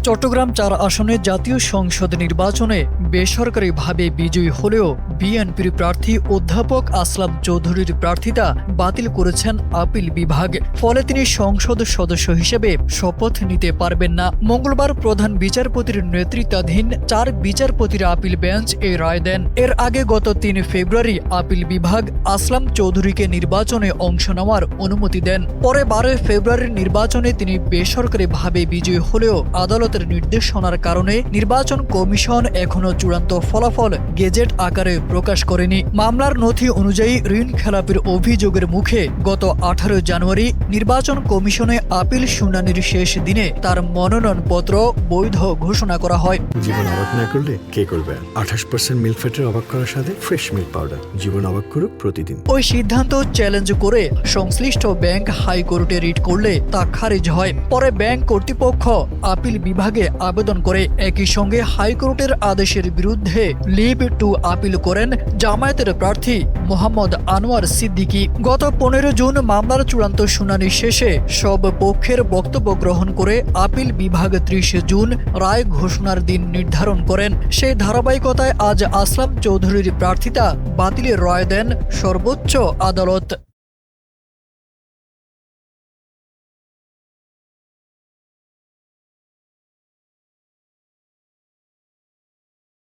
চট্টগ্রাম ৪ আসনে জাতীয় সংসদ নির্বাচনে বেসরকারিভাবে বিজয়ী হলেও বিএনপির প্রার্থী অধ্যাপক আসলাম চৌধুরীর প্রার্থিতা বাতিল করেছেন আপিল বিভাগ। ফলে তিনি সংসদ সদস্য হিসেবে শপথ নিতে পারবেন না। মঙ্গলবার প্রধান বিচারপতির নেতৃত্বাধীন ৪ বিচারপতির আপিল বেঞ্চ এই রায় দেন। এর আগে গত ৩ ফেব্রুয়ারি আপিল বিভাগ আসলাম চৌধুরীকে নির্বাচনে অংশ নেওয়ার অনুমতি দেন। পরে ১২ ফেব্রুয়ারির নির্বাচনে তিনি বেসরকারিভাবে বিজয়ী হলেও আদালতের নির্দেশনার কারণে নির্বাচন কমিশন এখনও চূড়ান্ত ফলাফল গেজেট আকারে প্রকাশ করেনি। মামলার নথি অনুযায়ী ঋণ খেলাপির অভিযোগের মুখে গত ১৮ জানুয়ারি নির্বাচন কমিশনে আপিল শুনানির শেষ দিনে তার মনোনয়নপত্র বৈধ ঘোষণা করা হয়। জীবন অবাক না করলে কে করবে? ২৮% মিল্ক ফ্যাটের অবাক করার সাথে ফ্রেশ মিল্ক পাউডার। জীবন অবাক করুক প্রতিদিন। ওই সিদ্ধান্ত চ্যালেঞ্জ করে সংশ্লিষ্ট ব্যাংক হাইকোর্টে রিট করলে তা খারিজ হয়। পরে ব্যাংক কর্তৃপক্ষ আপিল বিভাগে আবেদন করে। একই সঙ্গে হাইকোর্টের আদেশের বিরুদ্ধে লিভ টু আপিল করেন জামায়াতের প্রার্থী মোহাম্মদ আনোয়ার সিদ্দিকী। গত ১৫ জুন মামলার চূড়ান্ত শুনানি শেষে সব পক্ষের বক্তব্য গ্রহণ করে আপিল বিভাগ ৩০ জুন রায় ঘোষণার দিন নির্ধারণ করেন। সেই ধারাবাহিকতায় আজ আসলাম চৌধুরীর প্রার্থিতা বাতিলের রায় দেন সর্বোচ্চ আদালত।